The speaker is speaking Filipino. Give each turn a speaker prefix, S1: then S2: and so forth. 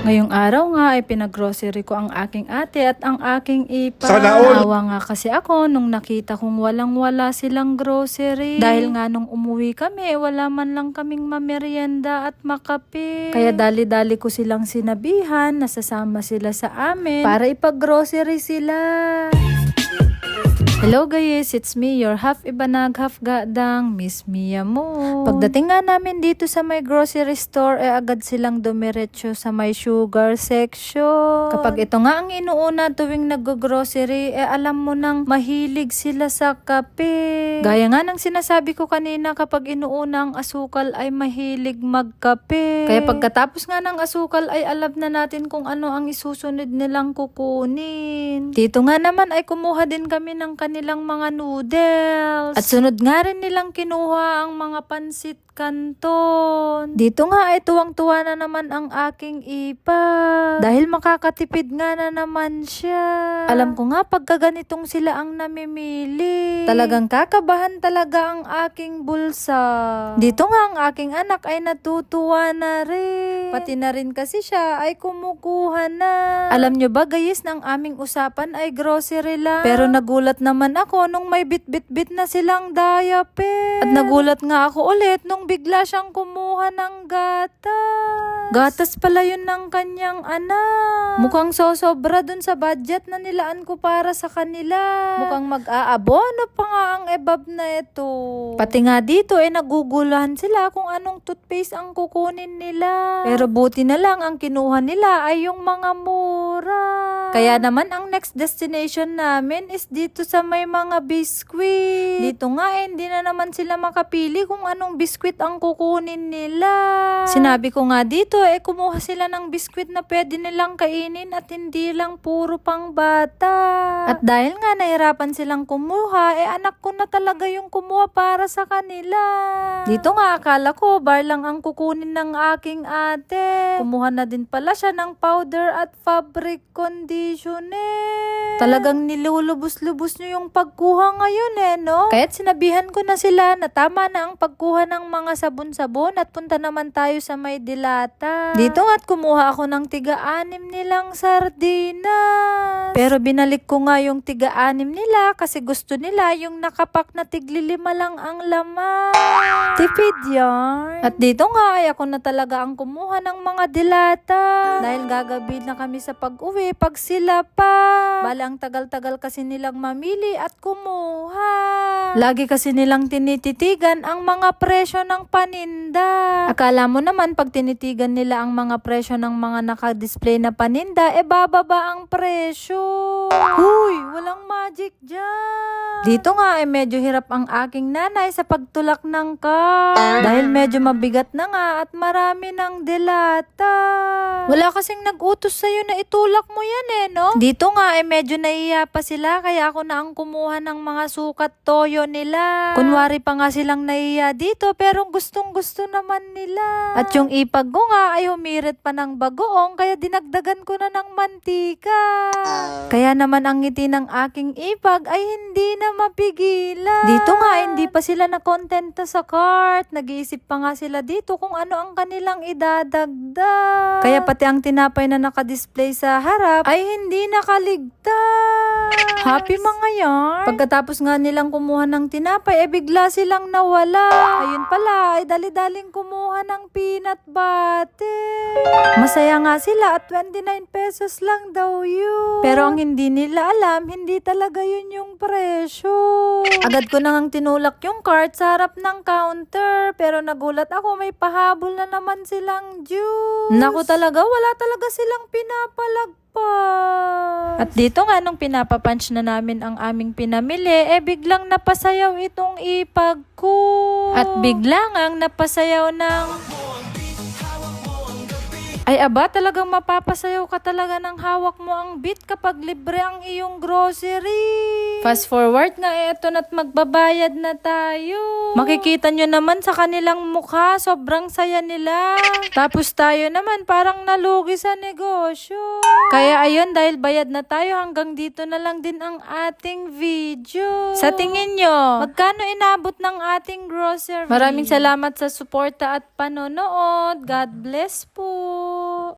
S1: Ngayong araw nga ay pinag-grocery ko ang aking ate at ang aking ipa.
S2: Sana all.
S1: Naawa nga kasi ako nung nakita kong walang-wala silang grocery. Dahil nga nung umuwi kami, wala man lang kaming mamerienda at makape. Kaya dali-dali ko silang sinabihan na sasama sila sa amin para ipag-grocery sila. Hello guys, it's me, your half ibanag, half gadang, Miss Mia mo. Pagdating nga namin dito sa may grocery store, agad silang dumiretso sa may sugar section. Kapag ito nga ang inuuna tuwing nag-grocery, alam mo nang mahilig sila sa kape. Gaya nga ng sinasabi ko kanina, kapag inuuna ang asukal ay mahilig magkape. Kaya pagkatapos nga ng asukal ay alam na natin kung ano ang isusunod nilang kukunin. Dito nga naman ay kumuha din kami ng kanilang mga noodles. At sunod nga rin nilang kinuha ang mga pansit kanton. Dito nga ay tuwang-tuwa na naman ang aking ipa. Dahil makakatipid nga na naman siya. Alam ko nga pagka ganitong sila ang namimili. Talagang kakabahan talaga ang aking bulsa. Dito nga ang aking anak ay natutuwa na rin. Pati na rin kasi siya ay kumukuha na. Alam nyo ba guys, ng aming usapan ay grocery lang. Pero nagulat naman ako nung may bit-bit-bit na silang diaper. At nagulat nga ako ulit nung bigla siyang kumuha ng gatas. Gatas pala yun ng kanyang anak. Mukhang sosobra dun sa budget na nilaan ko para sa kanila. Mukhang mag-aabono pa nga ang ebab na ito. Pati nga dito nagugulahan sila kung anong toothpaste ang kukunin nila. Pero buti na lang ang kinuha nila ay yung mga mura. Kaya naman ang next destination namin is dito sa may mga biskwit. Dito nga hindi na naman sila makapili kung anong biskwit ang kukunin nila. Sinabi ko nga dito kumuha sila ng biskwit na pwede nilang kainin at hindi lang puro pang bata. At dahil nga nahirapan silang kumuha, anak ko na talaga yung kumuha para sa kanila. Dito nga akala ko bar lang ang kukunin ng aking ate. Kumuha na din pala siya ng powder at fabric conditioner. Talagang nilulubos-lubos nyo yung pagkuha ngayon no? Kaya't sinabihan ko na sila na tama na ang pagkuha ng mga sabon-sabon at punta naman tayo sa may dilata. Dito nga't kumuha ako ng tiga-anim nilang sardinas. Pero binalik ko nga yung tiga-anim nila kasi gusto nila yung nakapak na tigli-5 lang ang laman. Tipid yan. At dito nga ay ako na talaga ang kumuha ng mga dilata. Dahil gagabi na kami sa pag-uwi pag sila pa. Bala ang tagal-tagal kasi nilang mamili at kumuha. Lagi kasi nilang tinititigan ang mga presyo ng paninda. Akala mo naman pag tinitigan nila ang mga presyo ng mga nakadisplay na paninda, bababa ang presyo. Huy, walang magic dyan. Dito nga medyo hirap ang aking nanay sa pagtulak ng cart. Dahil medyo mabigat na nga at marami ng dilata. Wala kasing nag-utos sa'yo na itulak mo yan no? Dito nga medyo naiya pa sila kaya ako na ang kumuha ng mga sukat toyo nila. Kunwari pa nga silang naiya dito pero gustong-gusto naman nila. At yung ipag ko nga ay humirit pa ng bagoong kaya dinagdagan ko na ng mantika. Kaya naman ang ngiti ng aking ipag ay hindi na mapigilan. Dito nga hindi pa sila nakontenta sa cart. Nag-iisip pa nga sila dito kung ano ang kanilang idadagdag. Kaya pati ang tinapay na nakadisplay sa harap ay hindi nakaligtas. Happy mga yarn. Pagkatapos nga nilang kumuha ng tinapay, bigla silang nawala. Ayun pala, dali-daling kumuha ng peanut butter. Masaya nga sila at 29 pesos lang daw yun. Pero ang hindi nila alam, hindi talaga yun yung presyo. Agad ko nang tinulak yung cart sa harap ng counter. Pero nagulat ako, may pahabol na naman silang juice. Naku talaga, wala talaga silang pinapalagpas. At dito nga nung pinapapunch na namin ang aming pinamili, biglang napasayaw itong ipag ko. At biglang ang napasayaw ng... Ay aba, talagang mapapasayaw ka talaga ng hawak mo ang beat kapag libre ang iyong grocery. Fast forward nga eto na't magbabayad na tayo. Makikita nyo naman sa kanilang mukha, sobrang saya nila. Tapos tayo naman parang nalugi sa negosyo. Kaya ayun, dahil bayad na tayo, hanggang dito na lang din ang ating video. Sa tingin nyo, magkano inabot ng ating grocery? Maraming salamat sa suporta at panonood. God bless po.